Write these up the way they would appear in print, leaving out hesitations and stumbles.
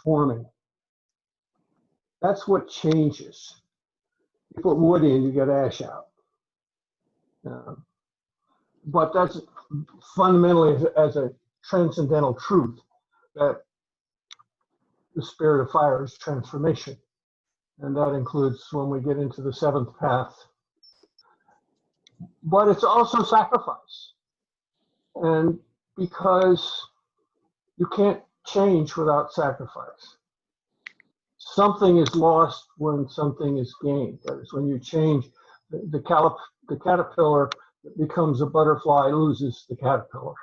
transforming. That's what changes. You put wood in, you get ash out. But that's fundamentally as a transcendental truth that the spirit of fire is transformation. And that includes when we get into the seventh path. But it's also sacrifice. And because you can't change without sacrifice. Something is lost when something is gained. That is, when you change, the caterpillar that becomes a butterfly loses the caterpillar.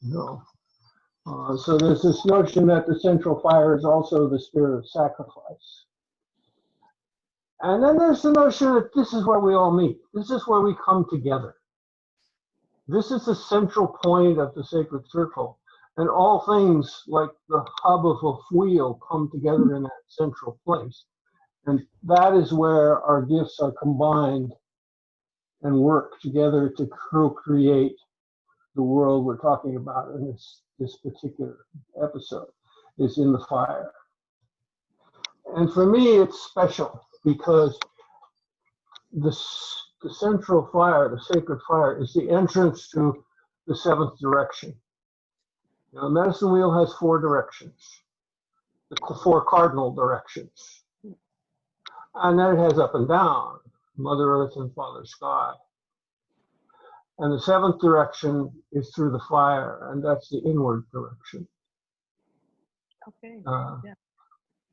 So there's this notion that the central fire is also the spirit of sacrifice. And then there's the notion that this is where we all meet. This is where we come together. This is the central point of the sacred circle. And all things like the hub of a wheel come together in that central place. And that is where our gifts are combined and work together to co-create the world we're talking about in this particular episode, is in the fire. And for me, it's special because the central fire, the sacred fire, is the entrance to the seventh direction. The medicine wheel has 4 directions, the 4 cardinal directions. And then it has up and down, Mother Earth and Father Sky. And the 7th direction is through the fire, and that's the inward direction. Okay. Yeah.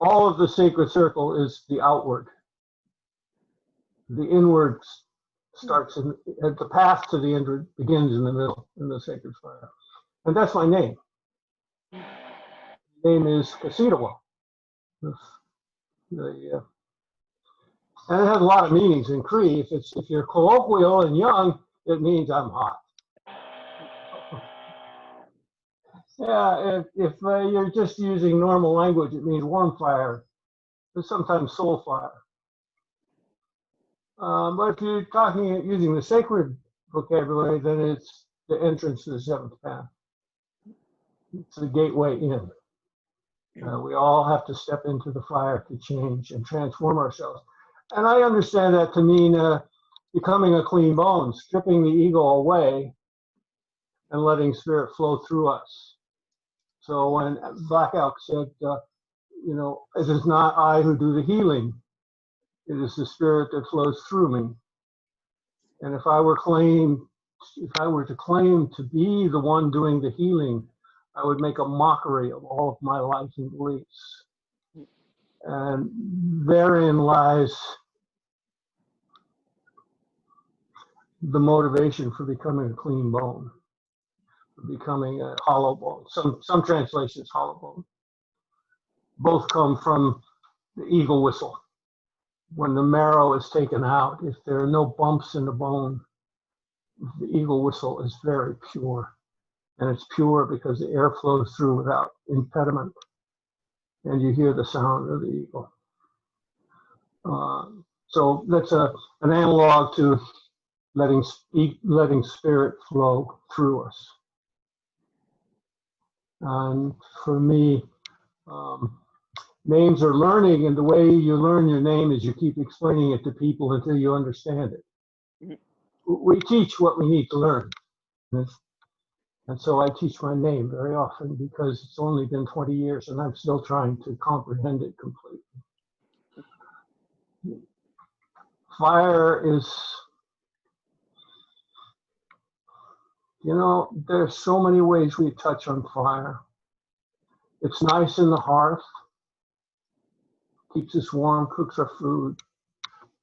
All of the sacred circle is the outward. The inward starts at the path to the inward begins in the middle, in the sacred fire. And that's my name. My name is Kasitawa. And it has a lot of meanings in Cree. If you're colloquial and young, it means I'm hot. Yeah, if you're just using normal language, it means warm fire, or sometimes soul fire. But if you're using the sacred vocabulary, then it's the entrance to the 7th path. It's the gateway in. We all have to step into the fire to change and transform ourselves. And I understand that to mean becoming a clean bone, stripping the ego away and letting spirit flow through us. So when Black Elk said, it is not I who do the healing, it is the spirit that flows through me. And if I were to claim to be the one doing the healing, I would make a mockery of all of my life and beliefs. And therein lies the motivation for becoming a clean bone, for becoming a hollow bone. Some translations, hollow bone. Both come from the eagle whistle. When the marrow is taken out, if there are no bumps in the bone, the eagle whistle is very pure. And it's pure because the air flows through without impediment. And you hear the sound of the eagle. So that's an analog to letting spirit flow through us. And for me, names are learning, and the way you learn your name is you keep explaining it to people until you understand it. We teach what we need to learn. And so I teach my name very often because it's only been 20 years and I'm still trying to comprehend it completely. Fire is, there's so many ways we touch on fire. It's nice in the hearth, keeps us warm, cooks our food,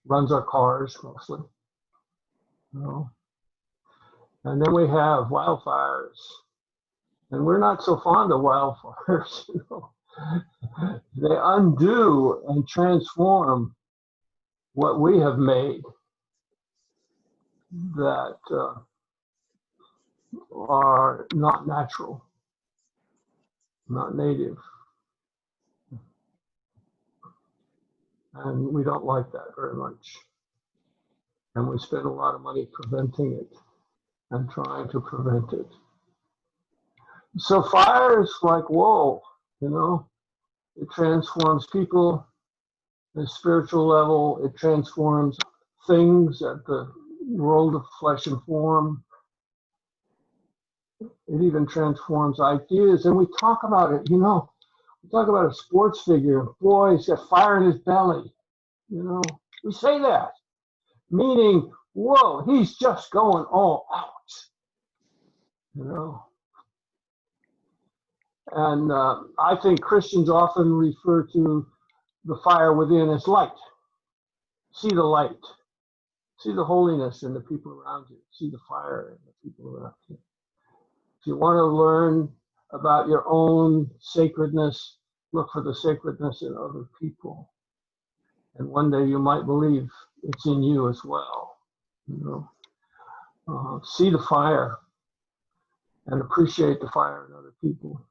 runs our cars mostly. And then we have wildfires. And we're not so fond of wildfires. They undo and transform what we have made that are not natural, not native. And we don't like that very much. And we spend a lot of money preventing it and trying to prevent it. So fire is like, whoa, It transforms people at a spiritual level. It transforms things at the world of flesh and form. It even transforms ideas. And we talk about it, we talk about a sports figure. Boy, he's got fire in his belly. We say that, meaning, whoa, he's just going all out. And I think Christians often refer to the fire within as light. See the light. See the holiness in the people around you. See the fire in the people around you. If you want to learn about your own sacredness, look for the sacredness in other people. And one day you might believe it's in you as well. See the fire and appreciate the fire in other people.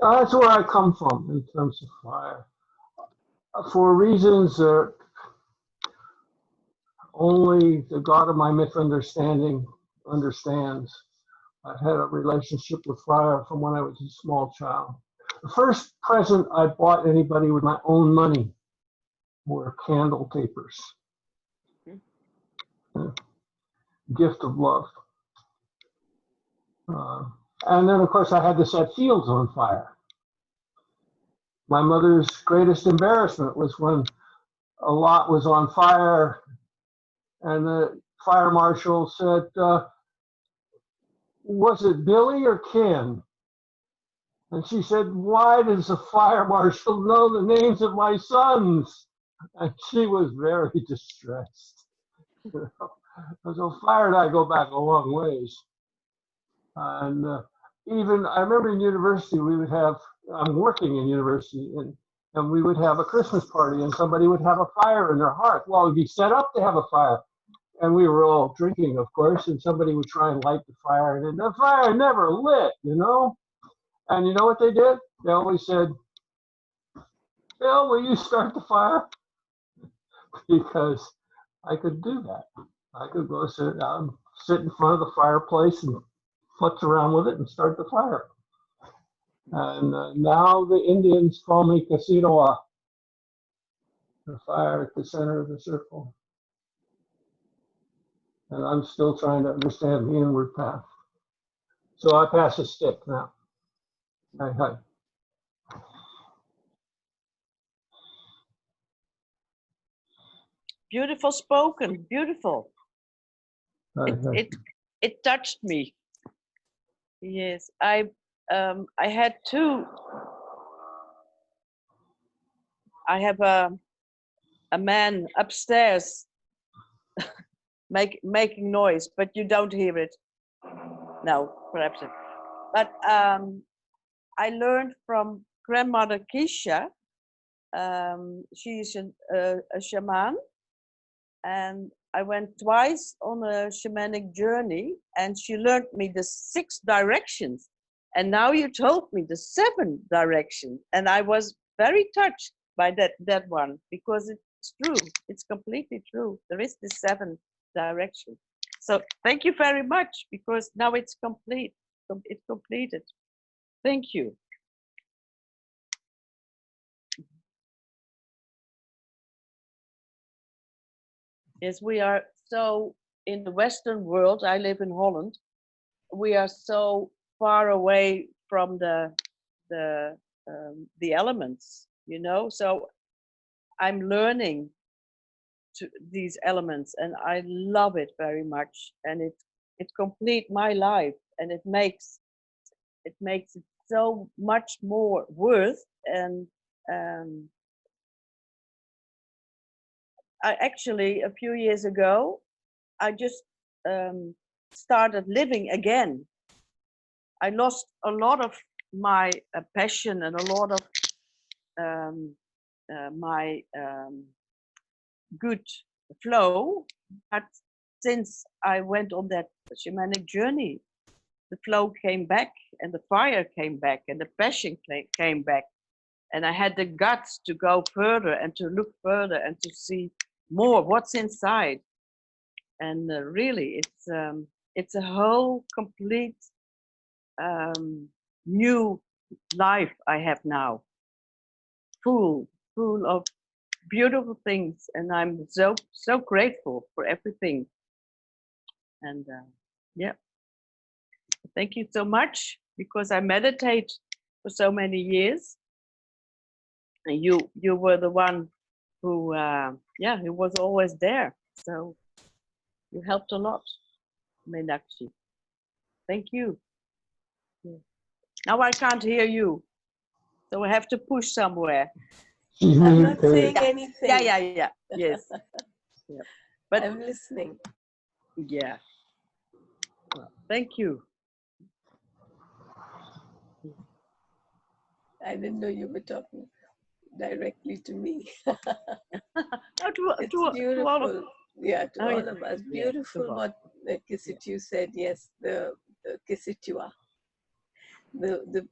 That's where I come from in terms of fire. For reasons that only the God of my myth understanding understands, I've had a relationship with fire from when I was a small child. The first present I bought anybody with my own money were candle tapers. Gift of love. And then, of course, I had to set fields on fire. My mother's greatest embarrassment was when a lot was on fire and the fire marshal said, was it Billy or Ken? And she said, why does the fire marshal know the names of my sons? And she was very distressed. So fire and I go back a long ways. And even, I remember in university, we would have, I'm working in university, and we would have a Christmas party, and somebody would have a fire in their hearth. Well, it'd be set up to have a fire. And we were all drinking, of course, and somebody would try and light the fire, and the fire never lit, And you know what they did? They always said, Bill, will you start the fire? Because I could do that. I could go sit down, sit in front of the fireplace and futz around with it and start the fire. And now the Indians call me Kasiroa, the fire at the center of the circle. And I'm still trying to understand the inward path. So I pass a stick now. Hi. Beautiful spoken, beautiful. It touched me. Yes, I had two. I have a man upstairs making noise, but you don't hear it. No, perhaps it. But I learned from grandmother Keisha. She's a shaman, and I went twice on a shamanic journey, and she learned me the 6 directions. And now you told me the 7 directions, and I was very touched by that one, because it's true. It's completely true. There is the 7 directions. So thank you very much, because now it's complete. It's completed. Thank you. Yes, we are so in the Western world. I live in Holland. We are so far away from the elements, So I'm learning these elements, and I love it very much. And it completes my life, and it makes it so much more worth. And I actually, a few years ago, I just started living again. I lost a lot of my passion and a lot of my good flow. But since I went on that shamanic journey, the flow came back, and the fire came back, and the passion came back. And I had the guts to go further and to look further and to see more what's inside. And really, it's a whole complete new life I have now, full of beautiful things, and I'm so grateful for everything. And yeah, thank you so much, because I meditate for so many years, and you were the one who who was always there. So you helped a lot, Meenakshi. Thank you. Yeah. Now I can't hear you, so I have to push somewhere. She's I'm not muted. saying anything. Yeah. Yes. Yeah. But I'm listening. yeah. Well, thank you. I didn't know you were talking directly to me. Oh, It's to all of beautiful. Yeah, to Oh, all yeah. of us. Yeah, Beautiful to all. what Kisitu said. Yes, the Kisitua. The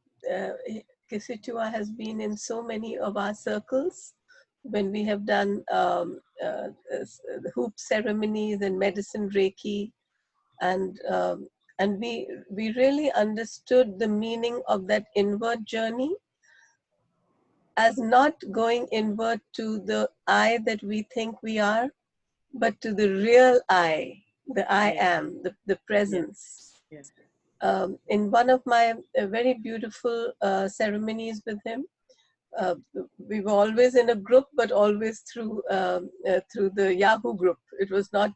Kisitua has been in so many of our circles when we have done the hoop ceremonies and medicine Reiki, and we really understood the meaning of that inward journey as not going inward to the I that we think we are, but to the real I, the I am, the presence. Yeah. In one of my very beautiful ceremonies with him, we were always in a group, but always through the Yahoo group. It was not,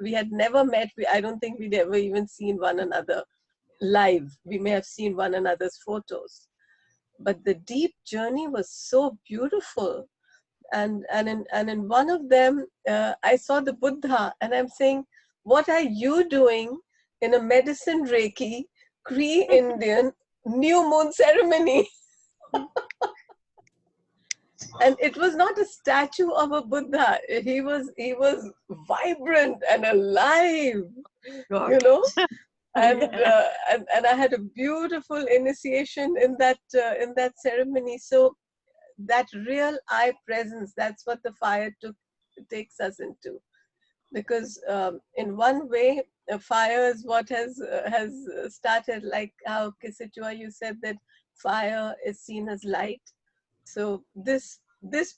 we had never met. I don't think we'd ever even seen one another live. We may have seen one another's photos, but the deep journey was so beautiful. And in one of them, I saw the Buddha, and I'm saying, what are you doing in a medicine Reiki, Cree Indian new moon ceremony? And it was not a statue of a Buddha. He was vibrant and alive, you know. And I had a beautiful initiation in that ceremony. So that real I presence, that's what the fire takes us into. Because in one way, fire is what has started, like how Kisitua, you said that fire is seen as light. So this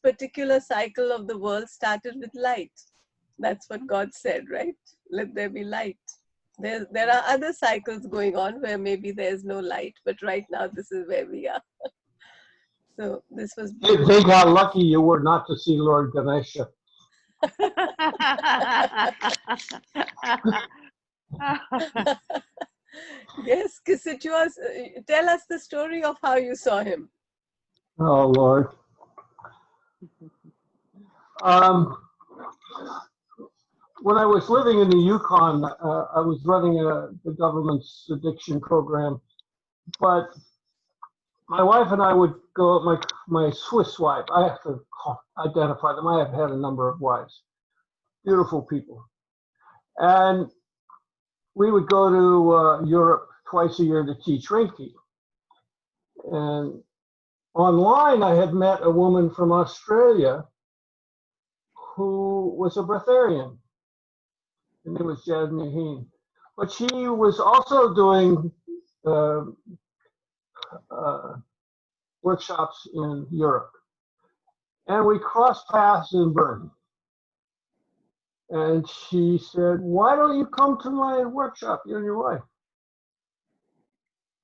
particular cycle of the world started with light. That's what God said, right? Let there be light. There are other cycles going on where maybe there's no light, but right now this is where we are. So this was beautiful. Think how lucky you were not to see Lord Ganesha. Yes, Kisitua, tell us the story of how you saw him. Oh, Lord. When I was living in the Yukon, I was running the government's addiction program, but my wife and I would go, my Swiss wife, I have to identify them. I have had a number of wives, beautiful people. And we would go to Europe twice a year to teach Reiki. And online, I had met a woman from Australia who was a breatharian. Her name was Jasmine Heen. But she was also doing workshops in Europe. And we crossed paths in Bern. And she said, why don't you come to my workshop, you and your wife?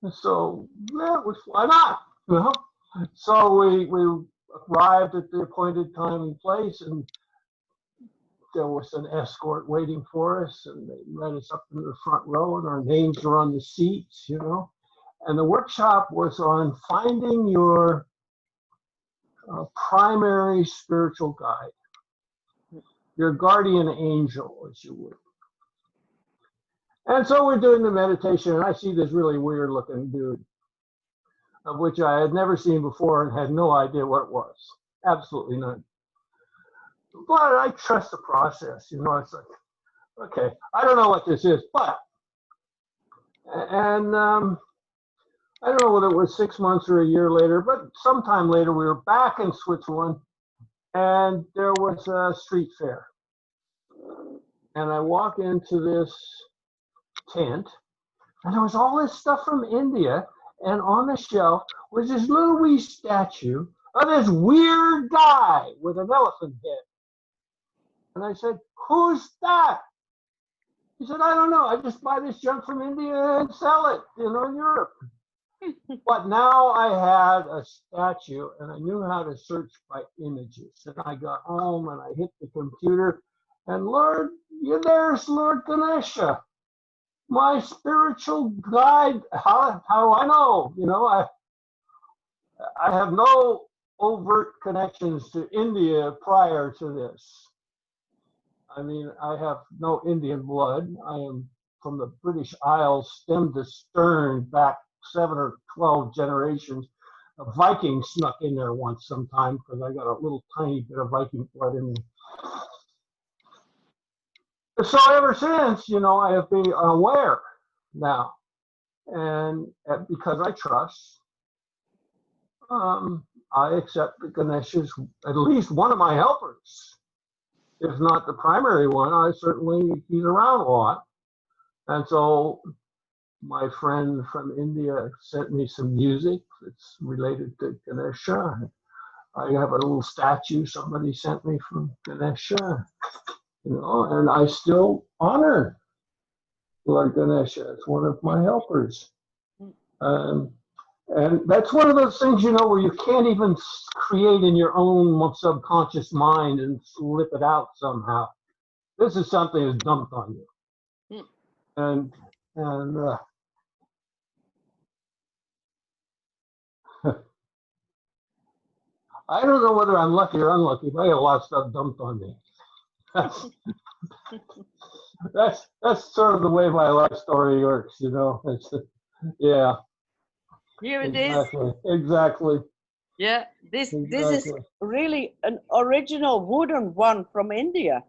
And so, yeah, why not? You know? So we arrived at the appointed time and place, and there was an escort waiting for us, and they led us up to the front row, and our names were on the seats, you know. And the workshop was on finding your primary spiritual guide, your guardian angel, as you would. And so we're doing the meditation, and I see this really weird looking dude, of which I had never seen before and had no idea what it was. Absolutely none. But I trust the process, you know. It's like, okay, I don't know what this is, but, and I don't know whether it was 6 months or a year later, but sometime later we were back in Switzerland, and there was a street fair. And I walk into this tent, and there was all this stuff from India, And on the shelf was this little wee statue of this weird guy with an elephant head. And I said, "Who's that?" He said, "I don't know. I just buy this junk from India and sell it, in Europe." But now I had a statue and I knew how to search by images. And I got home and I hit the computer and there's Lord Ganesha, my spiritual guide. How do I know? I have no overt connections to India prior to this. I mean, I have no Indian blood. I am from the British Isles, stem to stern, back 7 or 12 generations. A Viking snuck in there once sometime because I got a little tiny bit of Viking blood in me. So ever since, I have been aware now. And because I trust, I accept that Ganesh is at least one of my helpers. If not the primary one, he's around a lot. And so my friend from India sent me some music that's related to Ganesha. I have a little statue somebody sent me from Ganesha, and I still honor Lord Ganesha as one of my helpers. And that's one of those things, where you can't even create in your own subconscious mind and slip it out somehow. This is something that's dumped on you. And I don't know whether I'm lucky or unlucky, but I got a lot of stuff dumped on me. That's sort of the way my life story works, yeah. Here it exactly, is. Exactly. Yeah, this is really an original wooden one from India.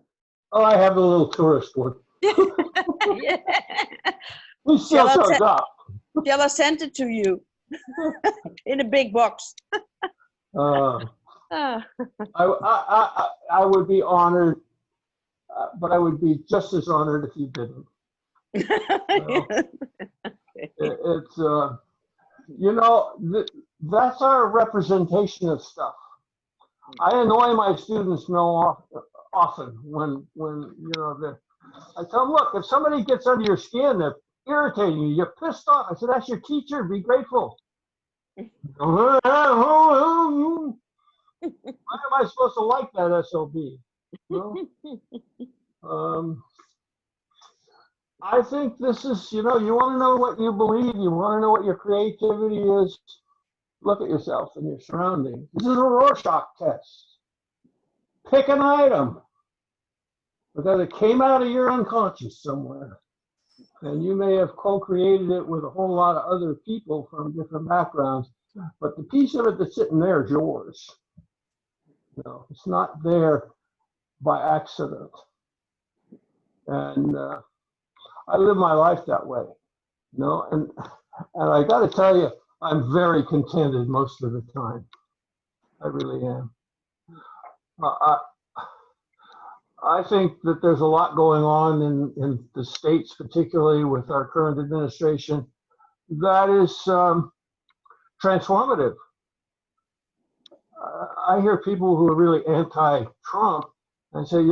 Oh, I have a little tourist one. Yeah. We still shows up. Shall I send it to you in a big box? I would be honored, but I would be just as honored if you didn't. It's that's our representation of stuff. I annoy my students often when I tell them, look, if somebody gets under your skin, they're irritating you, you're pissed off. I said, that's your teacher, be grateful. Why am I supposed to like that SOB? I think this is, you want to know what you believe, you want to know what your creativity is, look at yourself and your surroundings. This is a Rorschach test. Pick an item, because it came out of your unconscious somewhere. And you may have co-created it with a whole lot of other people from different backgrounds, but the piece of it that's sitting there is yours. It's not there by accident. And I live my life that way, and I got to tell you, I'm very contented most of the time. I really am. I think that there's a lot going on in the States, particularly with our current administration, that is transformative. I hear people who are really anti-Trump and say,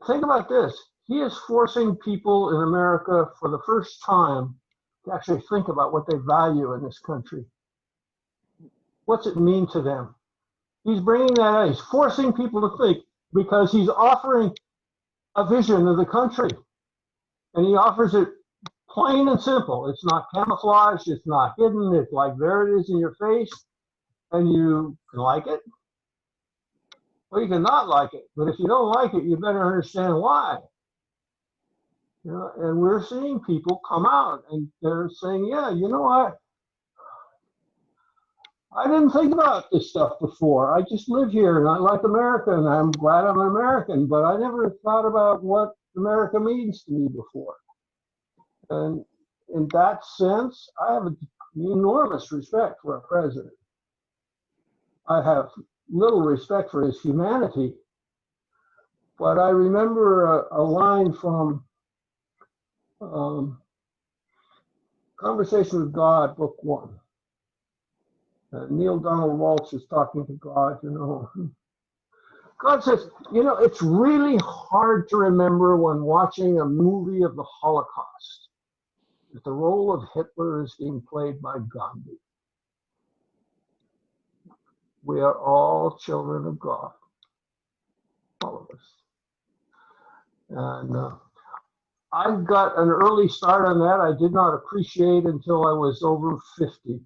think about this. He is forcing people in America for the first time to actually think about what they value in this country. What's it mean to them? He's bringing that out. He's forcing people to think, because he's offering a vision of the country. And he offers it plain and simple. It's not camouflaged. It's not hidden. It's like, there it is in your face. And you can like it, or you can not like it. But if you don't like it, you better understand why. And we're seeing people come out and they're saying, yeah, I didn't think about this stuff before. I just live here and I like America and I'm glad I'm an American, but I never thought about what America means to me before. And in that sense, I have enormous respect for our president. I have little respect for his humanity, but I remember a line from Conversation with God, Book 1. Neil Donald Walsh is talking to God, you know. God says, you know, it's really hard to remember when watching a movie of the Holocaust that the role of Hitler is being played by Gandhi. We are all children of God, all of us. And I got an early start on that. I did not appreciate until I was over 50.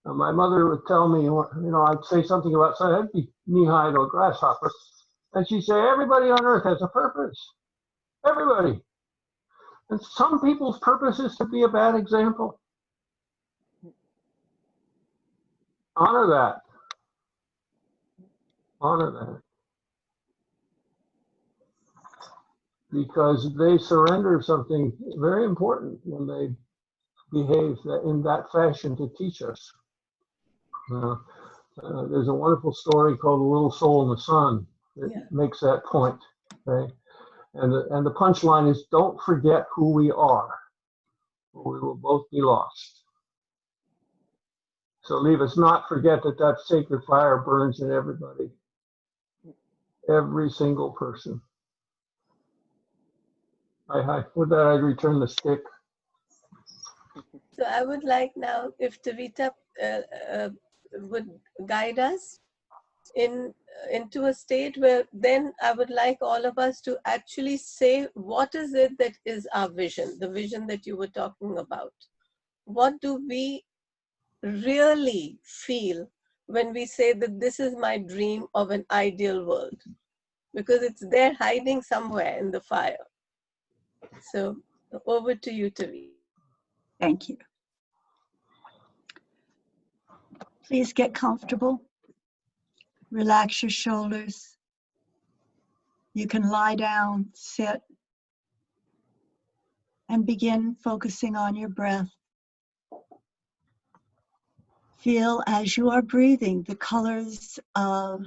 My mother would tell me, you know, I'd say something about, say, I'd be knee-high to a grasshopper. And she'd say, everybody on earth has a purpose. Everybody. And some people's purpose is to be a bad example. Honor that. Honor that. Because they surrender something very important when they behave in that fashion to teach us. There's a wonderful story called The Little Soul in the Sun that makes that point. Okay? And the punchline is, don't forget who we are, or we will both be lost. So leave us not forget that that sacred fire burns in everybody, every single person. With that, I return the stick. So I would like now if Tavita would guide us into a state where then I would like all of us to actually say, what is it that is our vision, the vision that you were talking about? What do we really feel when we say that this is my dream of an ideal world? Because it's there hiding somewhere in the fire. So over to you, Tavi. Thank you. Please get comfortable. Relax your shoulders. You can lie down, sit, and begin focusing on your breath. Feel as you are breathing the colors of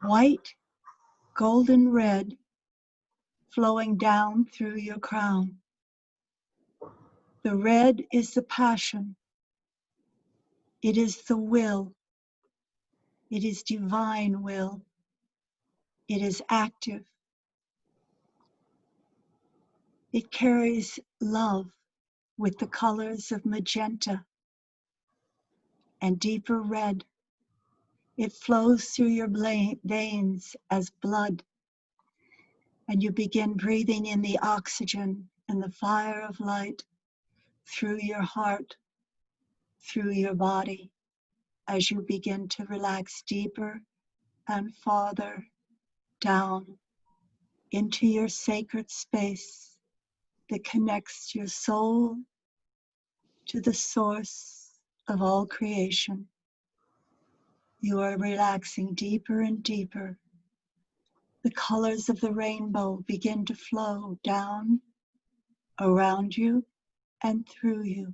white, golden red flowing down through your crown. The red is the passion. It is the will. It is divine will. It is active. It carries love with the colors of magenta and deeper red. It flows through your veins as blood, and you begin breathing in the oxygen and the fire of light through your heart, through your body, as you begin to relax deeper and farther down into your sacred space that connects your soul to the source of all creation. You are relaxing deeper and deeper. The colors of the rainbow begin to flow down around you and through you,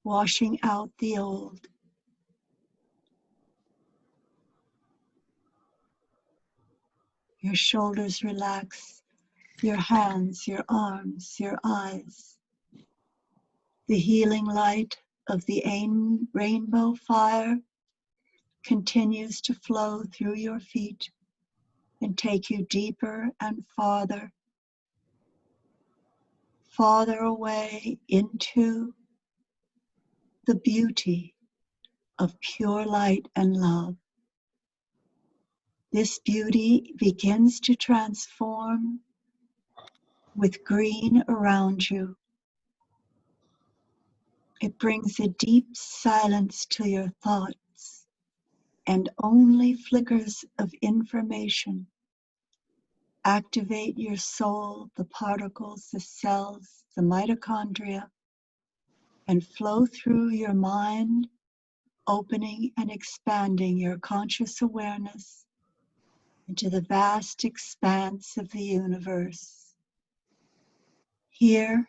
washing out the old. Your shoulders relax, your hands, your arms, your eyes. The healing light of the rainbow fire continues to flow through your feet and take you deeper and farther away into the beauty of pure light and love. This beauty begins to transform with green around you. It brings a deep silence to your thoughts, and only flickers of information activate your soul, the particles, the cells, the mitochondria, and flow through your mind, opening and expanding your conscious awareness into the vast expanse of the universe. Here,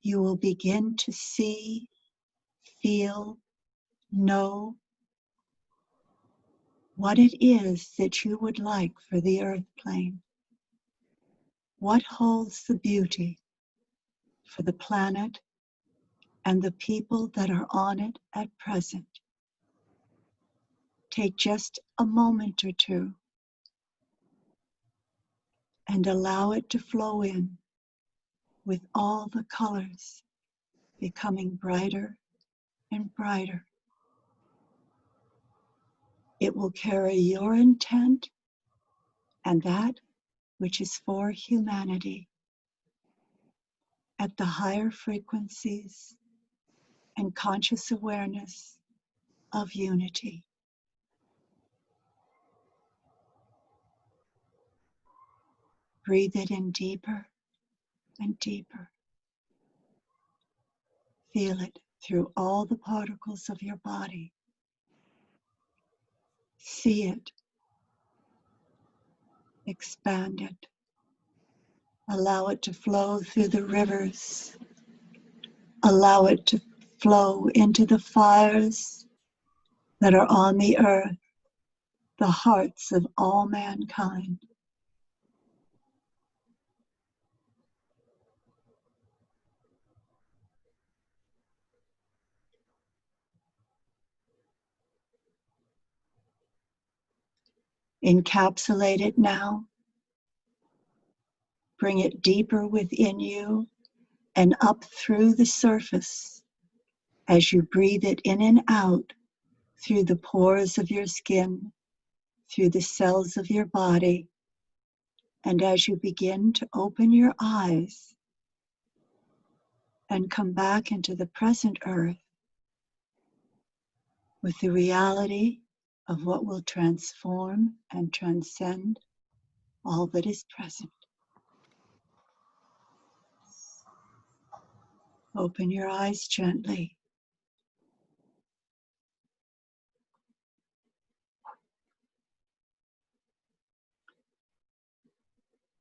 you will begin to see, feel, know what it is that you would like for the earth plane. What holds the beauty for the planet and the people that are on it at present. Take just a moment or two and allow it to flow in with all the colors becoming brighter and brighter. It will carry your intent and that which is for humanity at the higher frequencies and conscious awareness of unity. Breathe it in deeper and deeper. Feel it through all the particles of your body. See it. Expand it. Allow it to flow through the rivers. Allow it to flow into the fires that are on the earth, the hearts of all mankind. Encapsulate it now. Bring it deeper within you and up through the surface as you breathe it in and out through the pores of your skin, through the cells of your body, and as you begin to open your eyes and come back into the present earth with the reality of what will transform and transcend all that is present. Open your eyes gently.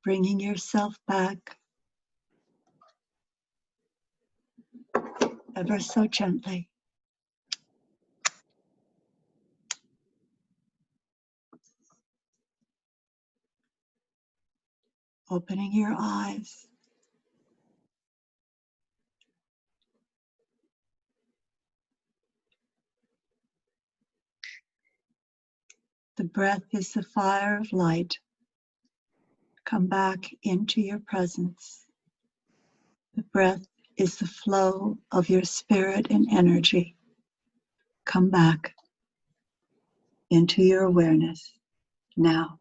Bringing yourself back ever so gently. Opening your eyes. The breath is the fire of light. Come back into your presence. The breath is the flow of your spirit and energy. Come back into your awareness now.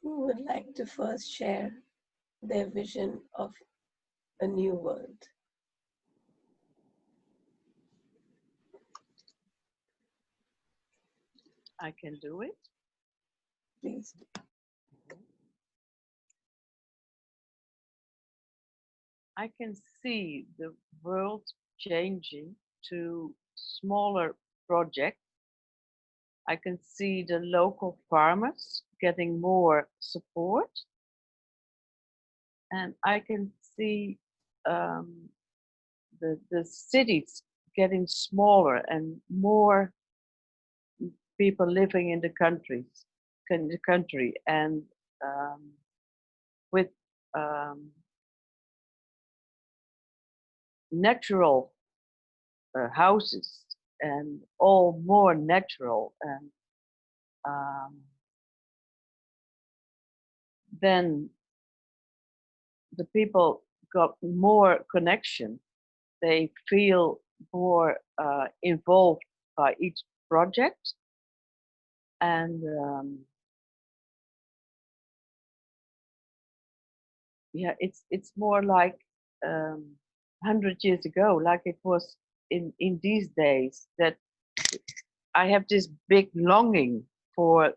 Who would like to first share their vision of a new world? I can do it. Please. I can see the world changing to smaller projects. I can see the local farmers getting more support. And I can see the cities getting smaller and more people living in the country, and with natural houses and all more natural, and then the people got more connection. They feel more involved by each project, and yeah, it's more like 100 years ago, like it was in these days, that I have this big longing for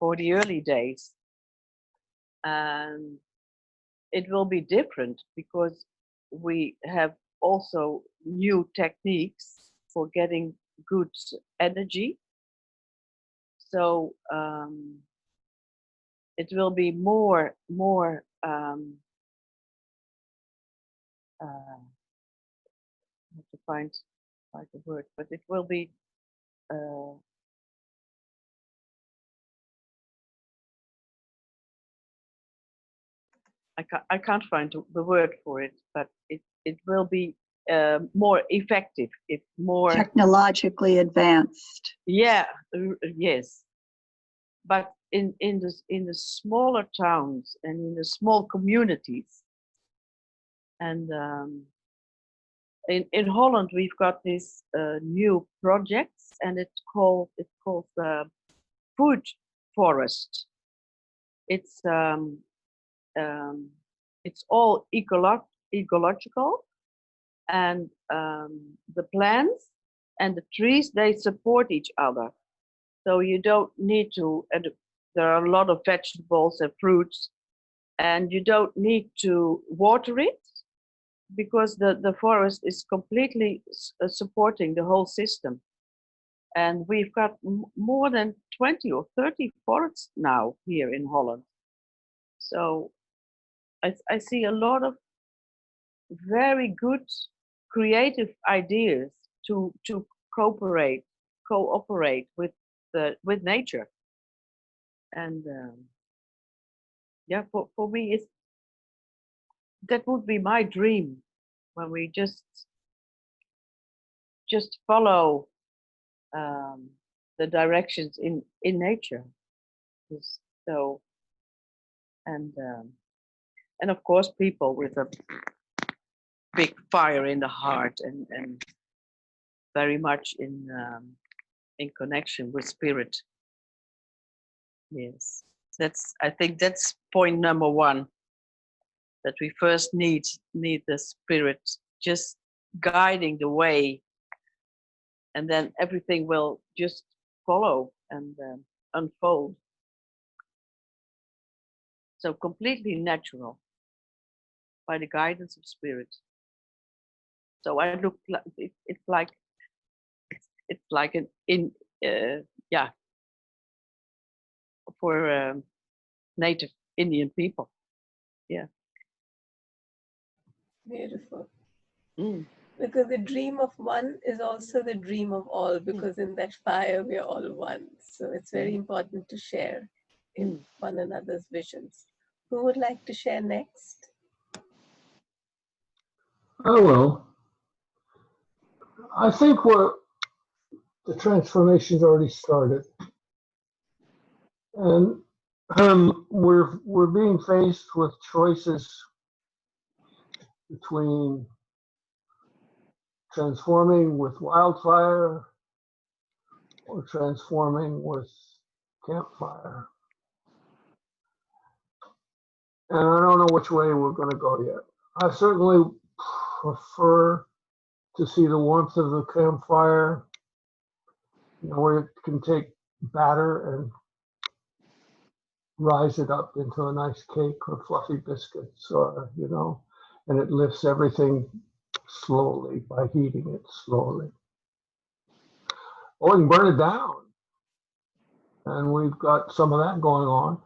the early days, and it will be different because we have also new techniques for getting good energy So it will be more I have to find the word, but it will be I can't find the word for it, but it will be more effective, if more Technologically advanced. yeah, yes. But in the smaller towns and in the small communities, and in Holland we've got this new projects, and it's called food forest. It's all ecological, and the plants and the trees, they support each other. So you don't need to, and there are a lot of vegetables and fruits, and you don't need to water it, because the forest is completely supporting the whole system. And we've got more than 20 or 30 forests now here in Holland. So I see a lot of very good creative ideas to cooperate with nature. And yeah, for me, that would be my dream, when we just follow the directions in nature. So and of course people with a big fire in the heart, and very much in connection with spirit. Yes, I think that's point number one, that we first need the spirit just guiding the way, and then everything will just follow and unfold. So completely natural, by the guidance of spirit. So I look like it's like an yeah, for native Indian people. Yeah. Beautiful. Mm. Because the dream of one is also the dream of all, because in that fire we are all one. So it's very important to share in one another's visions. Who would like to share next? Oh, well, I think the transformation's already started. And we're being faced with choices between transforming with wildfire or transforming with campfire. And I don't know which way we're going to go yet. I certainly prefer to see the warmth of the campfire, where it can take batter and rise it up into a nice cake or fluffy biscuits, or, and it lifts everything slowly by heating it slowly. Or you can burn it down. And we've got some of that going on.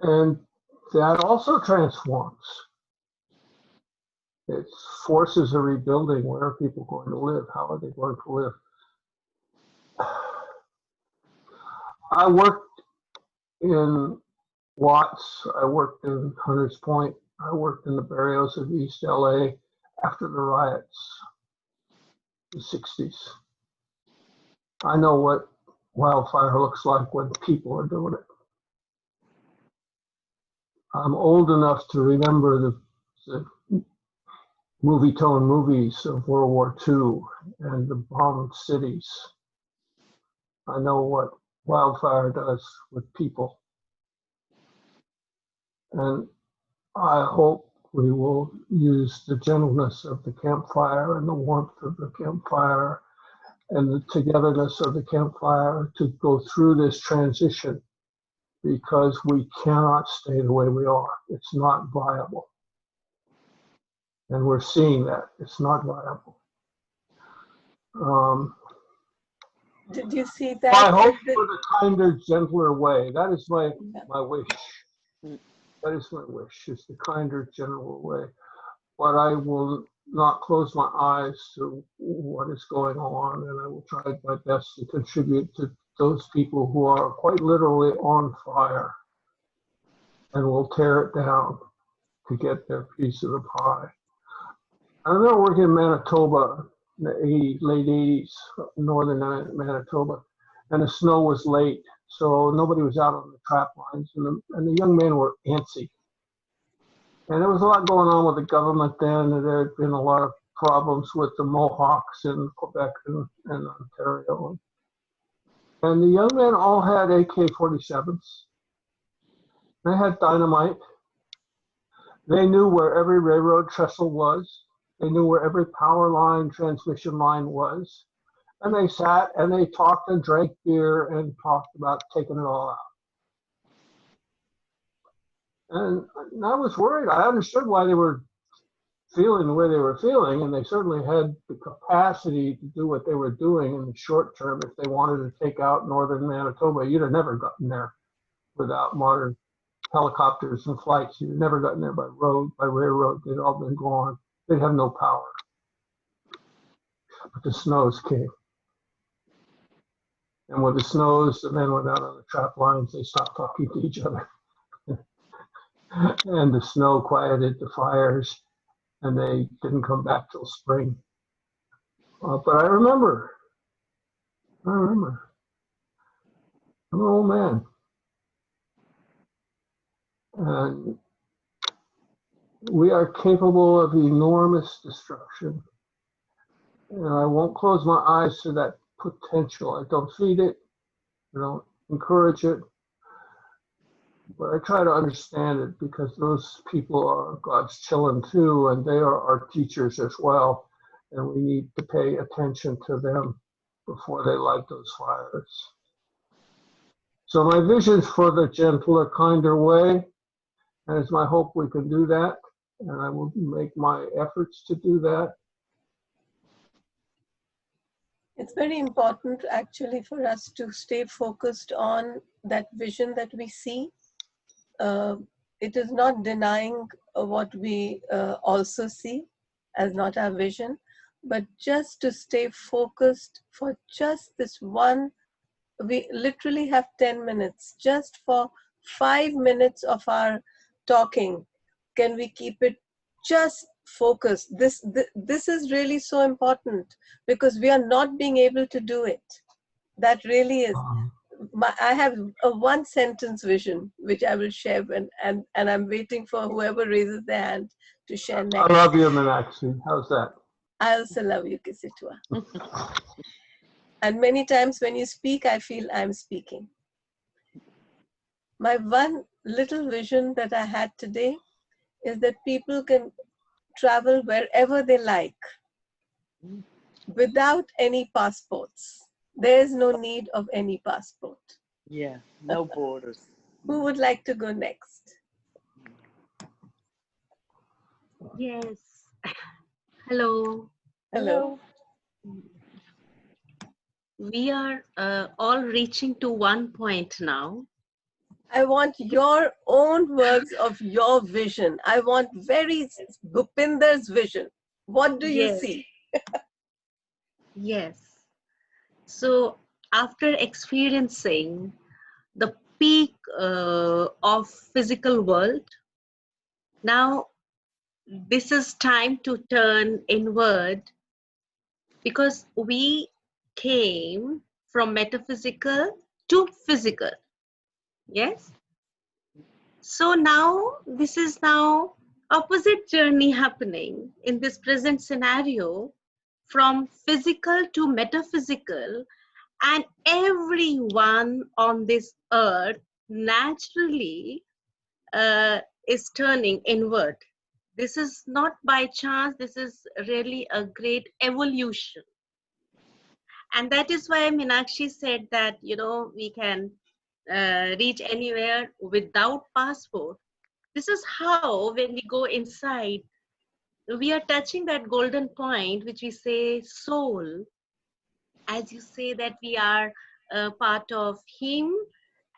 And that also transforms. It forces a rebuilding. Where are people going to live? How are they going to live? I worked in Watts. I worked in Hunters Point. I worked in the barrios of East LA after the riots, the 60s. I know what wildfire looks like when people are doing it. I'm old enough to remember the movie tone movies of World War II and the bombed cities. I know what wildfire does with people. And I hope we will use the gentleness of the campfire and the warmth of the campfire and the togetherness of the campfire to go through this transition, because we cannot stay the way we are. It's not viable. And we're seeing that it's not viable. Did you see I that? hope for the kinder, gentler way. That is my Yeah. wish. Mm. That is my wish, is the kinder, gentler way. But I will not close my eyes to what is going on, and I will try my best to contribute to those people who are quite literally on fire and will tear it down to get their piece of the pie. I remember working in Manitoba in the late 80s, northern Manitoba, and the snow was late, so nobody was out on the trap lines, and the young men were antsy. And there was a lot going on with the government then, and there had been a lot of problems with the Mohawks in Quebec and Ontario. And the young men all had AK-47s. They had dynamite. They knew where every railroad trestle was. They knew where every power line, transmission line was. And they sat and they talked and drank beer and talked about taking it all out. And I was worried. I understood why they were feeling the way they were feeling, and they certainly had the capacity to do what they were doing in the short term. If they wanted to take out northern Manitoba, you'd have never gotten there without modern helicopters and flights. You'd have never gotten there by road, by railroad. They'd all been gone. They'd have no power. But the snows came. And with the snows, the men went out on the trap lines. They stopped talking to each other. And the snow quieted the fires, and they didn't come back till spring. But I remember. I'm an old man. And we are capable of enormous destruction. And I won't close my eyes to that potential. I don't feed it. I don't encourage it. But I try to understand it, because those people are God's children too, and they are our teachers as well. And we need to pay attention to them before they light those fires. So my vision's for the gentler, kinder way, and it's my hope we can do that, and I will make my efforts to do that. It's very important actually for us to stay focused on that vision that we see. It is not denying what we also see as not our vision, but just to stay focused for just this one. We literally have 10 minutes, just for 5 minutes of our talking. Can we keep it just focused? This is really so important, because we are not being able to do it. That really is. I have a one sentence vision, which I will share, and I'm waiting for whoever raises their hand to share next. I love you, Meenakshi. How's that? I also love you, Kisitwa. And many times when you speak, I feel I'm speaking. My one little vision that I had today is that people can travel wherever they like without any passports. There is no need of any passport. Yeah, no borders. Who would like to go next? Yes. Hello. Hello. We are all reaching to one point now. I want your own words of your vision. I want very Bhupinder's vision. What do you Yes. see? Yes. So after experiencing the peak of physical world, now this is time to turn inward, because we came from metaphysical to physical. Yes. So now this is now opposite journey happening in this present scenario, from physical to metaphysical, and everyone on this earth naturally is turning inward. This is not by chance. This is really a great evolution. And that is why Meenakshi said that, you know, we can reach anywhere without passport. This is how, when we go inside, we are touching that golden point, which we say soul. as you say that we are part of him,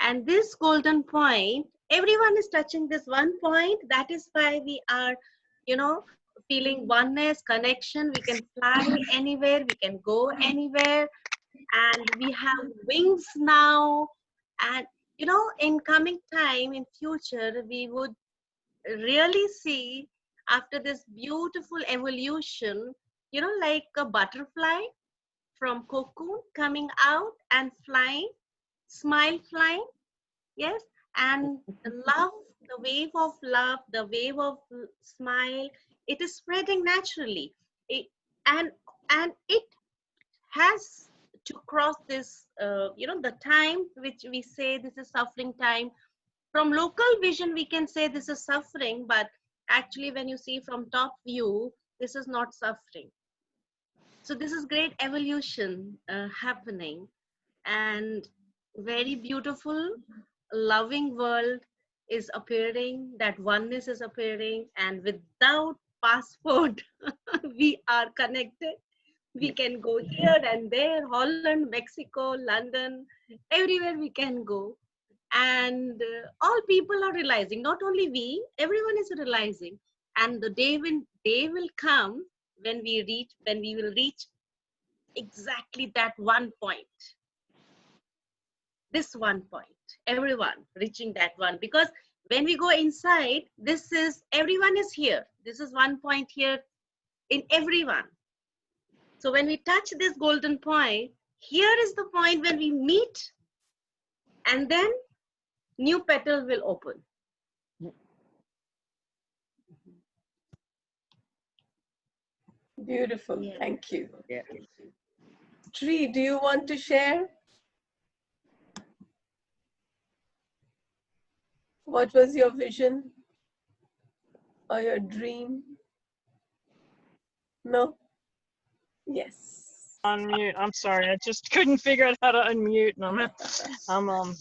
and this golden point, everyone is touching this one point. That is why we are, you know, feeling oneness, connection. We can fly anywhere, we can go anywhere, and we have wings now. And you know, in coming time, in future, we would really see, after this beautiful evolution, you know, like a butterfly from cocoon coming out and flying, smile flying, yes, and love, the wave of love, the wave of smile, it is spreading naturally. It, and and it has to cross this, you know, the time which we say this is suffering time. From local vision we can say this is suffering, but actually when you see from top view, this is not suffering. So this is great evolution happening, and very beautiful loving world is appearing, that oneness is appearing, and without passport we are connected. We can go here and there, Holland, Mexico, London, everywhere we can go. And all people are realizing, not only we, everyone is realizing. And the day will come when we will reach exactly that one point, this one point, everyone reaching that one. Because when we go inside, this is, everyone is here, this is one point here in everyone. So when we touch this golden point, here is the point when we meet, and then new petal will open. Beautiful. Yeah. Thank you. Yeah. Tree, do you want to share? What was your vision or your dream? No? Yes. Unmute. I'm sorry. I just couldn't figure out how to unmute. And I'm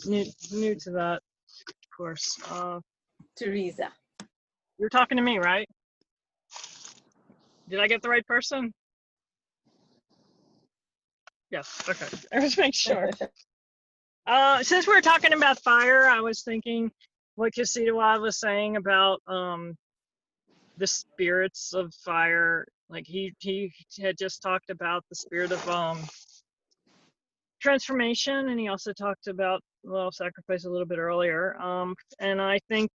new to that, of course. Teresa. You're talking to me, right? Did I get the right person? Yes. Okay. I was making sure. Since we were talking about fire, I was thinking what Kasidawa was saying about the spirits of fire. Like he had just talked about the spirit of transformation, and he also talked about, well, sacrifice a little bit earlier. And I think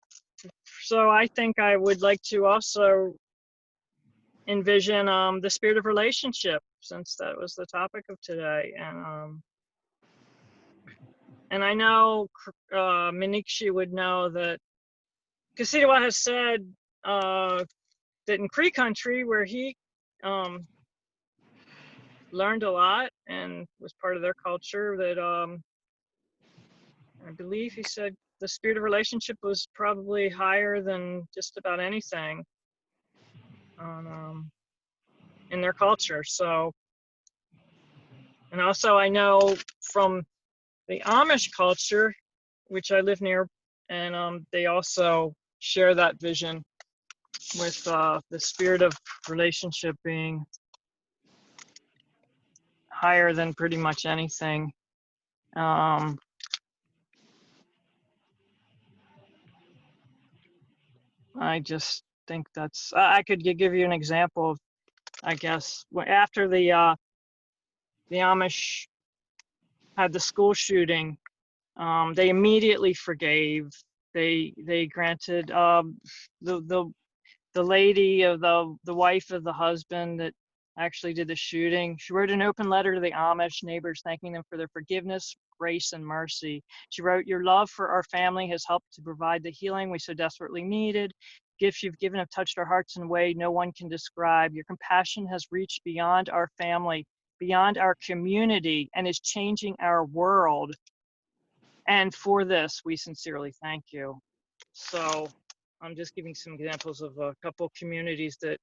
I would like to also envision the spirit of relationship, since that was the topic of today. And I know Manikshi would know that Kasidawa has said that in Cree country, where he learned a lot and was part of their culture, that I believe he said the spirit of relationship was probably higher than just about anything in their culture. So, and also I know from the Amish culture, which I live near, and they also share that vision with the spirit of relationship being higher than pretty much anything. I just think that's, I could give you an example of, I guess, after the Amish had the school shooting, they immediately forgave. They granted the lady of the wife of the husband that actually did the shooting. She wrote an open letter to the Amish neighbors thanking them for their forgiveness, grace, and mercy. She wrote, "Your love for our family has helped to provide the healing we so desperately needed. Gifts you've given have touched our hearts in a way no one can describe. Your compassion has reached beyond our family, beyond our community, and is changing our world. And for this, we sincerely thank you." So I'm just giving some examples of a couple communities that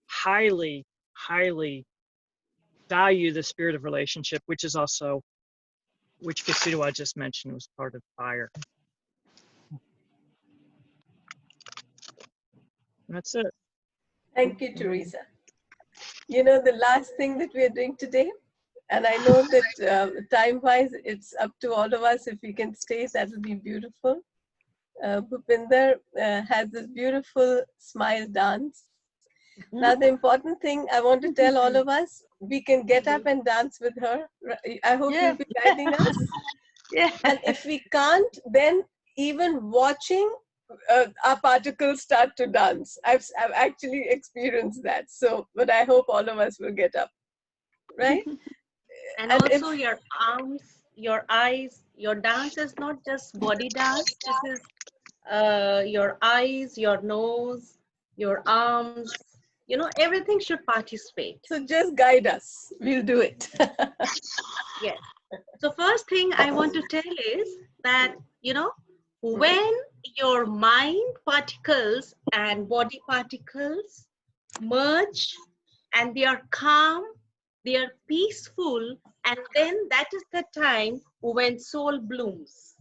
highly, highly value the spirit of relationship, which is also, which Kasidawa just mentioned was part of fire. And that's it. Thank you, Teresa. You know, the last thing that we are doing today And I know that time-wise, it's up to all of us. If we can stay, that will be beautiful. Bhupinder has this beautiful smile dance. Now, the important thing I want to tell all of us, we can get up and dance with her. I hope Yeah. you'll be guiding us. Yeah. And if we can't, then even watching our particles start to dance. I've actually experienced that. So, but I hope all of us will get up, right? And And also if your arms, your eyes, your dance is not just body dance. This is your eyes, your nose, your arms, you know, everything should participate. so, just guide us. We'll do it. Yes. So first thing I want to tell is that, you know, when your mind particles and body particles merge and they are calm, they are peaceful, and then that is the time when soul blooms.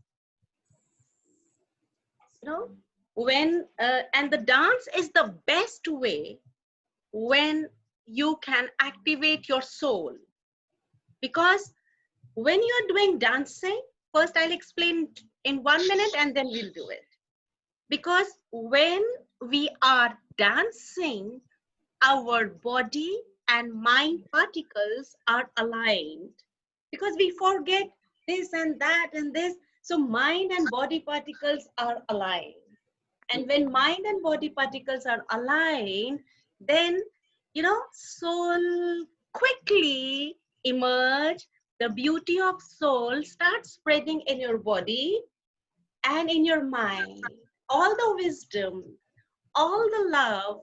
You know, when, and the dance is the best way when you can activate your soul. Because when you're doing dancing, first I'll explain in 1 minute and then we'll do it. Because when we are dancing, our body and mind particles are aligned. Because we forget this and that and this. So mind and body particles are aligned. And when mind and body particles are aligned, then, you know, soul quickly emerge. The beauty of soul starts spreading in your body and in your mind. All the wisdom, all the love,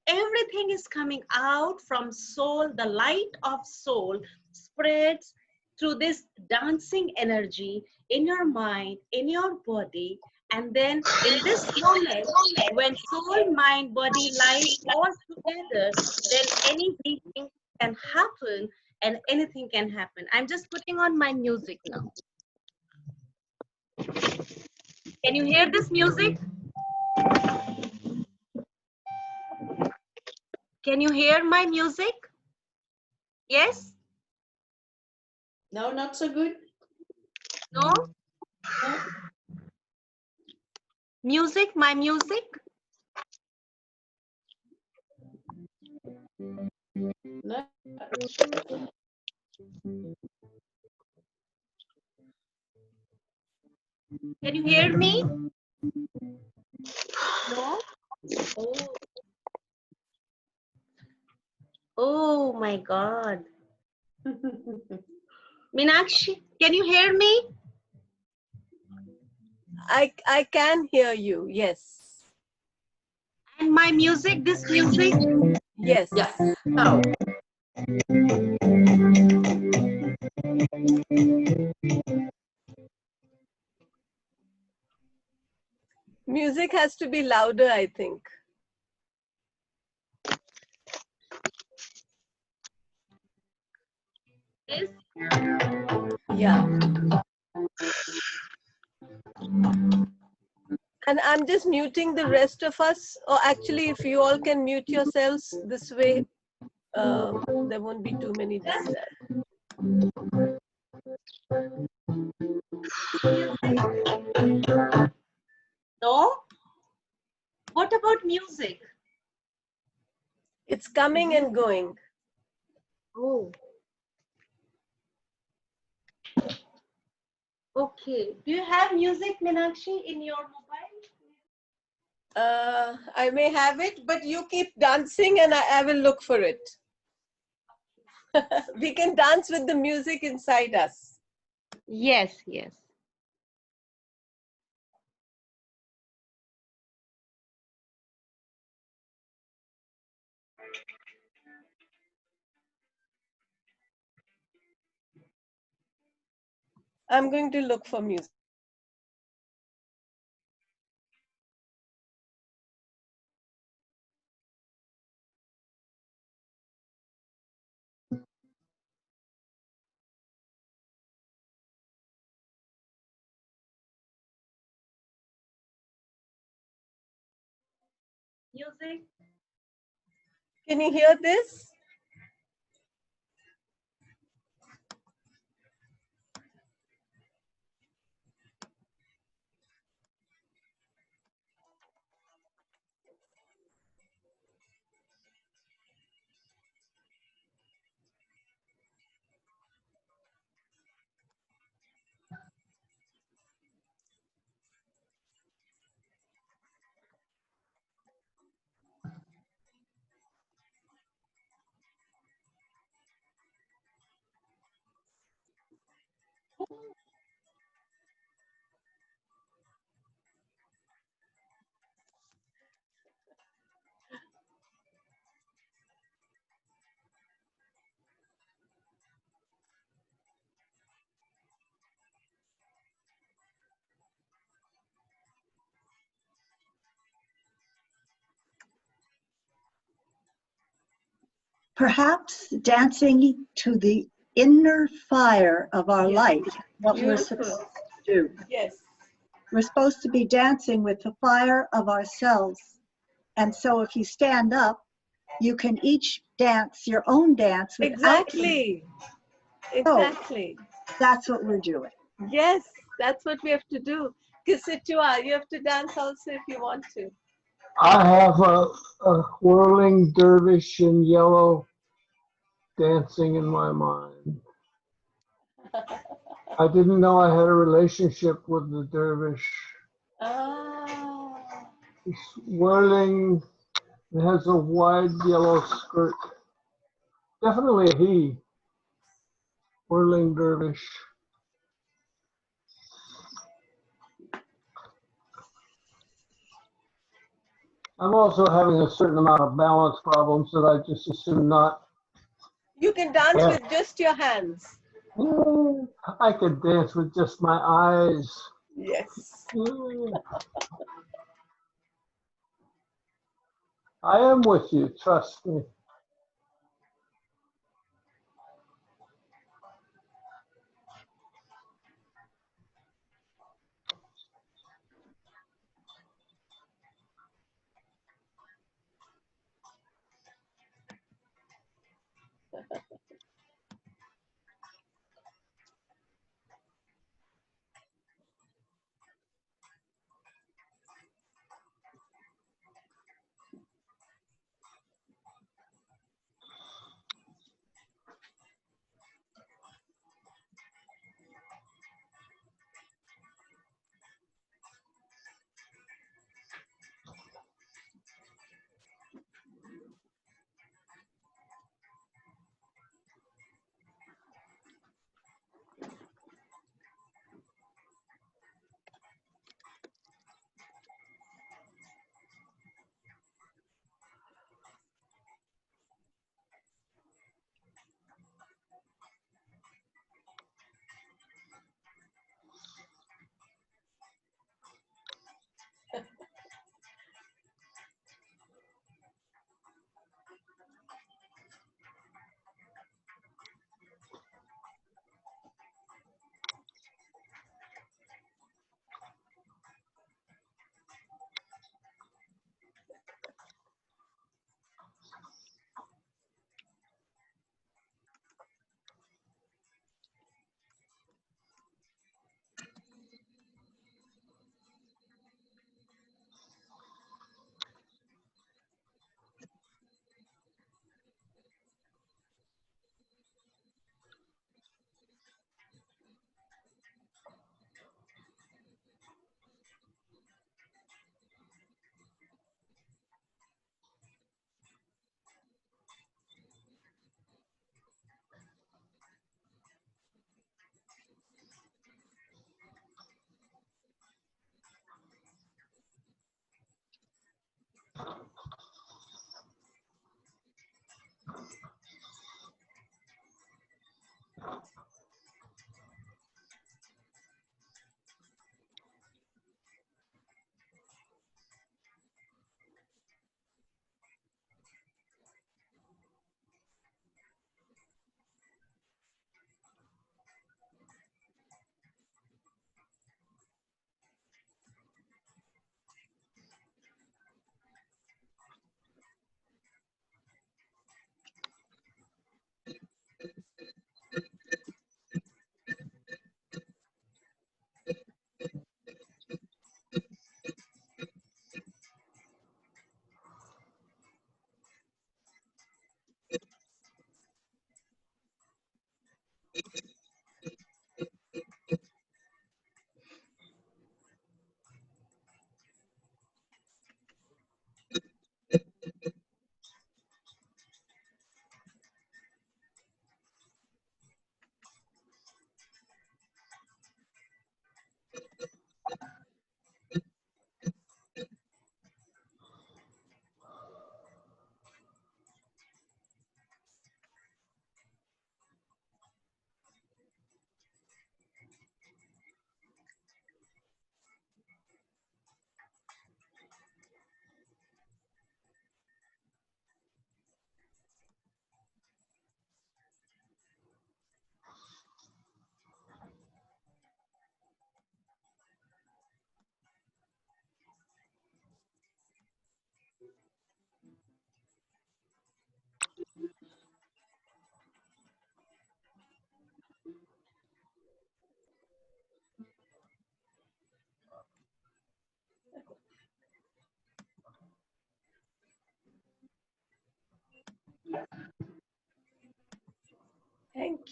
everything is coming out from soul. The light of soul spreads through this dancing energy in your mind, in your body. And then in this moment, when soul, mind, body, light all together, then anything can happen and anything can happen. I'm just putting on my music now. Can you hear this music? Can you hear my music? Yes? No, not so good. No? No. Music, my music? No. Can you hear me? No? Oh. Oh my God. Meenakshi, can you hear me? I can hear you. Yes. And my music, this music? Yes. Yeah. Oh. Music has to be louder, I think. Yes. Yeah. And I'm just muting the rest of us. Or actually, if you all can mute yourselves this way, there won't be too many distractions. No? What about music? It's coming and going. Oh. Okay. Do you have music, Meenakshi, in your mobile? I may have it, but you keep dancing and I will look for it. We can dance with the music inside us. Yes, yes. I'm going to look for music. Music? Can you hear this? Perhaps dancing to the inner fire of our Yes. light, what we're Beautiful. supposed to do. Yes. We're supposed to be dancing with the fire of ourselves. And so if you stand up, you can each dance your own dance without. Exactly. Exactly. That's what we're doing. Yes, that's what we have to do. Kisitua, you have to dance also if you want to. I have a whirling dervish in yellow dancing in my mind. I didn't know I had a relationship with the dervish. Ah, He's whirling. It has a wide yellow skirt. Definitely a he. Whirling dervish. I'm also having a certain amount of balance problems that I just assume not. you can dance Yeah. with just your hands. I could dance with just my eyes. Yes. I am with you, trust me.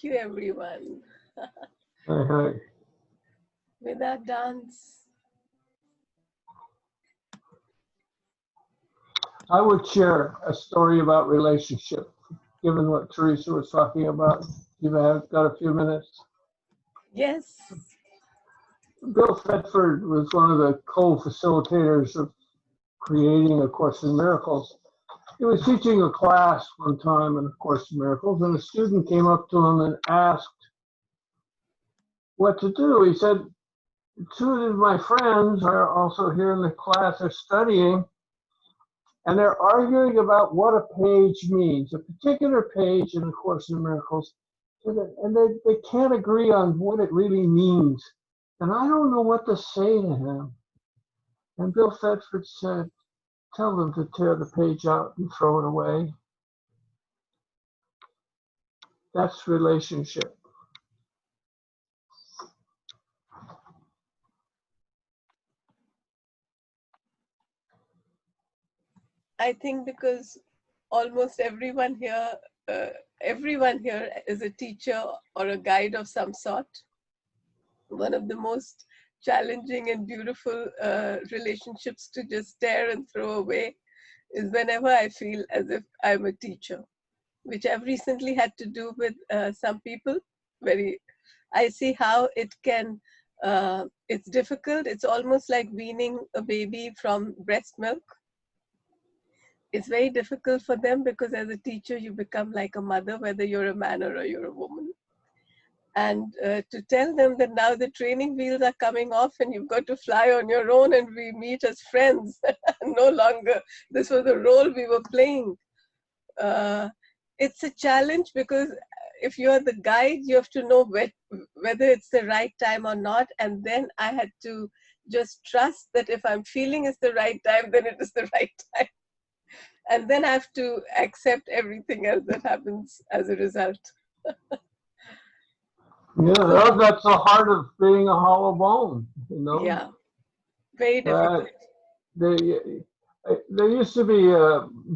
Thank you, everyone. Okay. With that dance. I would share a story about relationship, given what Teresa was talking about. You've got a few minutes. Yes. Bill Thetford was one of the co-facilitators of creating A Course in Miracles. He was teaching a class one time in A Course in Miracles, and a student came up to him and asked what to do. He said, two of my friends are also here in the class, are studying, and they're arguing about what a page means, a particular page in A Course in Miracles, and they can't agree on what it really means. And I don't know what to say to him. And Bill Thetford said, tell them to tear the page out and throw it away. That's relationship. I think because almost everyone here is a teacher or a guide of some sort. One of the most challenging and beautiful relationships to just tear and throw away is whenever I feel as if I'm a teacher, which I've recently had to do with some people. I see how it can, it's difficult. It's almost like weaning a baby from breast milk. It's very difficult for them because as a teacher, you become like a mother, whether you're a man or you're a woman. And to tell them that now the training wheels are coming off and you've got to fly on your own and we meet as friends. No longer, this was a role we were playing. It's a challenge because if you're the guide, you have to know whether it's the right time or not. And then I had to just trust that if I'm feeling it's the right time, then it is the right time. And then I have to accept everything else that happens as a result. Yeah, that's the heart of being a hollow bone, you know? Yeah, very difficult. There used to be,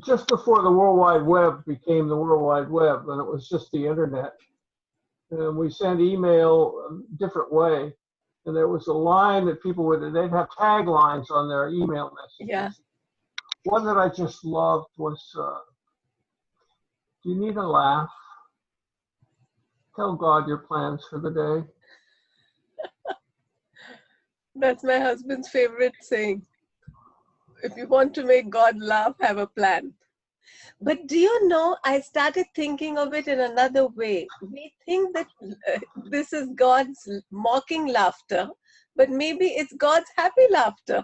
just before the World Wide Web became the World Wide Web, and it was just the internet. And we sent email a different way. And there was a line that people they'd have taglines on their email messages. Yeah. One that I just loved was, do you need a laugh? Tell God your plans for the day. That's my husband's favorite saying. If you want to make God laugh, have a plan. But do you know, I started thinking of it in another way. We think that this is God's mocking laughter, but maybe it's God's happy laughter.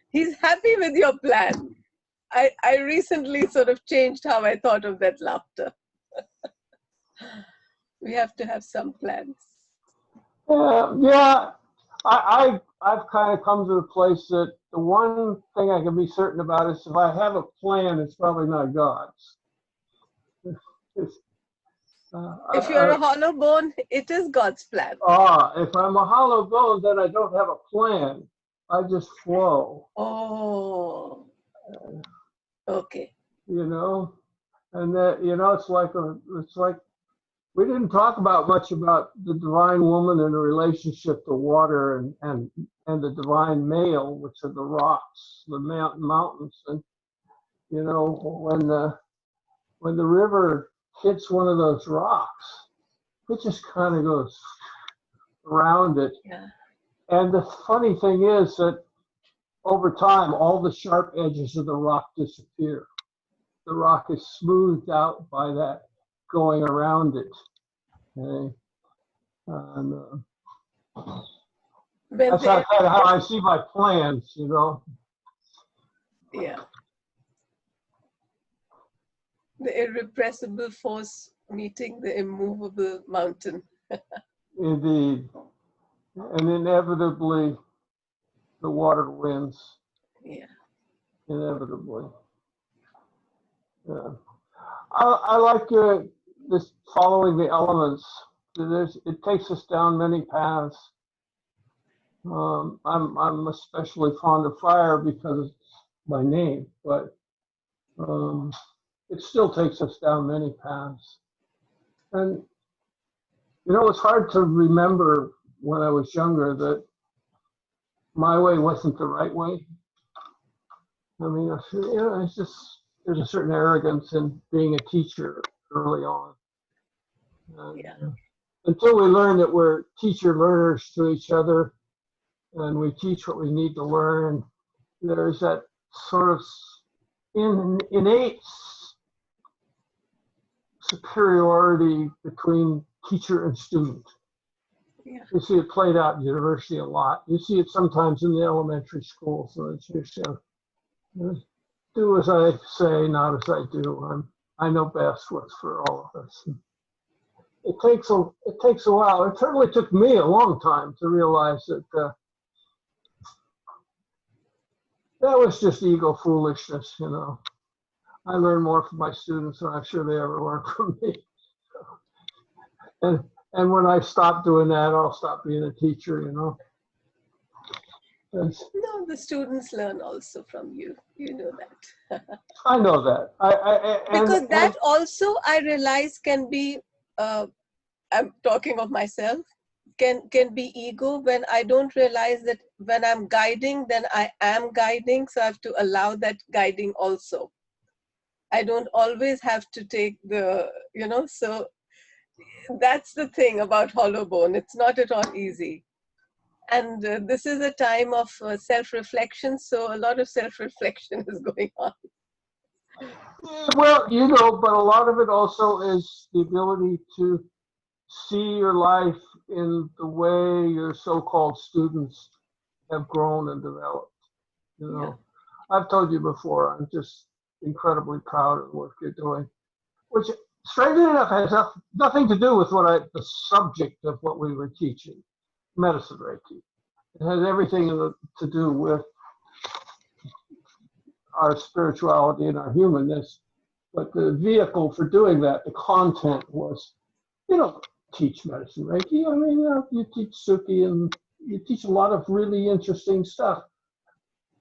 He's happy with your plan. I recently sort of changed how I thought of that laughter. We have to have some plans. Yeah, I've kind of come to the place that the one thing I can be certain about is if I have a plan, it's probably not God's. If you're a hollow bone, it is God's plan. If I'm a hollow bone, then I don't have a plan. I just flow. Oh, okay. You know, and that, you know, it's like we didn't talk much about the divine woman and the relationship to water and the divine male, which are the rocks, the mountains. And, you know, when the river hits one of those rocks, it just kind of goes around it. Yeah. And the funny thing is that over time, all the sharp edges of the rock disappear. The rock is smoothed out by that going around it. Okay. And, that's kind of how I see my plans, you know. Yeah. The irrepressible force meeting the immovable mountain. Indeed. And inevitably, the water wins. Yeah. Inevitably. Yeah. I like this following the elements. It takes us down many paths. I'm especially fond of fire because it's my name, but it still takes us down many paths. And You know, it's hard to remember when I was younger that my way wasn't the right way. I mean, you know, it's just, there's a certain arrogance in being a teacher early on. And, Yeah. until we learn that we're teacher learners to each other and we teach what we need to learn, there's that sort of innate superiority between teacher and student. Yeah. You see it played out in university a lot. You see it sometimes in the elementary school. So it's just, do as I say, not as I do. I know best what's for all of us. It takes a while. It certainly took me a long time to realize that that was just ego foolishness. You know, I learn more from my students than I'm sure they ever learned from me. And when I stop doing that, I'll stop being a teacher. You know. No, the students learn also from you. You know that. I know that. Because that also I realize can be. I'm talking of myself. Can be ego when I don't realize that when I'm guiding, then I am guiding. So I have to allow that guiding also. I don't always have to take the, you know. So that's the thing about Hollow Bone. It's not at all easy. And this is a time of self-reflection, so a lot of self-reflection is going on. Well, you know, but a lot of it also is the ability to see your life in the way your so-called students have grown and developed. You know, I've told you before, I'm just incredibly proud of the work you're doing, which, strangely enough, has nothing to do with the subject of what we were teaching. Medicine Reiki. It has everything to do with our spirituality and our humanness. But the vehicle for doing that, the content was, you don't teach Medicine Reiki. I mean, you teach Suki and you teach a lot of really interesting stuff.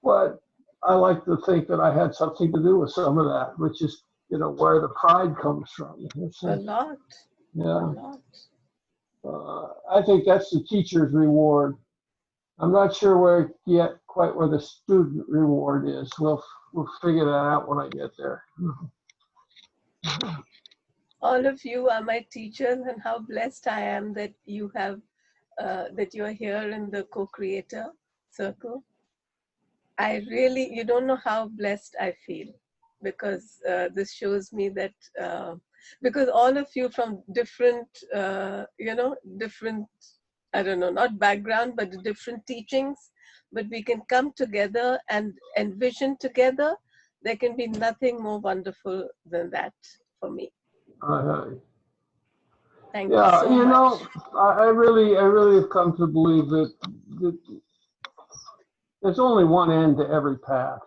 But I like to think that I had something to do with some of that, which is, you know, where the pride comes from. A lot. Yeah. A lot. I think that's the teacher's reward. I'm not sure quite where the student reward is. We'll figure that out when I get there. All of you are my teachers, and how blessed I am that you have that you are here in the co-creator circle. I really, you don't know how blessed I feel, because this shows me that because all of you from different, you know, different, I don't know, not background, but different teachings, but we can come together and envision together. There can be nothing more wonderful than that for me. Thank you so you much. know, I really have come to believe that there's only one end to every path,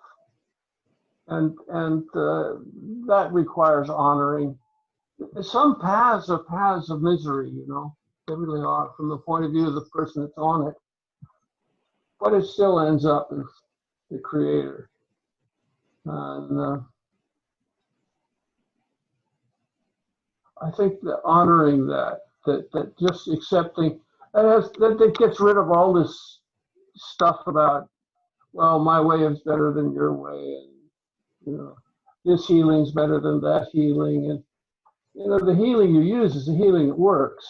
and that requires honoring. Some paths are paths of misery, you know, they really are from the point of view of the person that's on it, but it still ends up as the creator. And I think that honoring that just accepting, that gets rid of all this stuff about, well, my way is better than your way, and you know, this healing's better than that healing, and you know, the healing you use is the healing that works.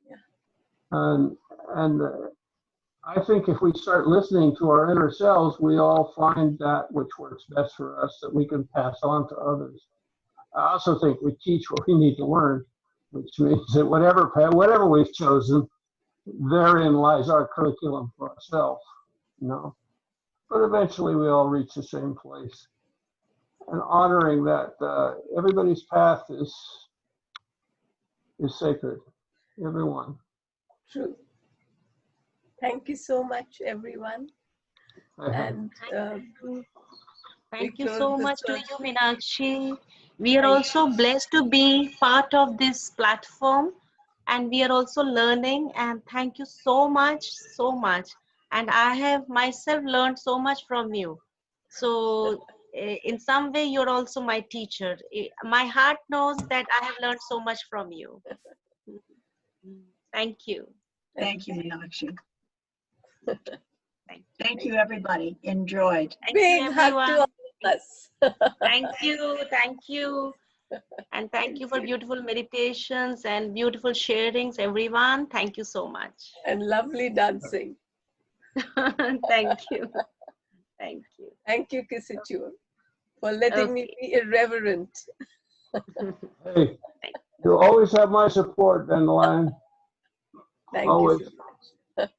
Yeah. And I think if we start listening to our inner selves, we all find that which works best for us that we can pass on to others. I also think we teach what we need to learn, which means that whatever we've chosen, therein lies our curriculum for ourselves, you know. But eventually we all reach the same place. And honoring that everybody's path is sacred, everyone. True. Thank you so much, everyone. And thank you so much to you, Meenakshi. We are also blessed to be part of this platform, and we are also learning, and thank you so much, so much. And I have myself learned so much from you. So in some way, you're also my teacher. My heart knows that I have learned so much from you. Thank you. Thank you, Meenakshi. Thank Thank you, everybody. Enjoyed. Thank Big you, hug to everyone. all of us. Thank you. Thank you. And thank you for beautiful meditations and beautiful sharings, everyone. Thank you so much. And lovely dancing. Thank you. Thank you. Thank you, Kisichur, for letting me Okay. be irreverent. Hey, you always have my support, Dandelion. Thank Always. you so much.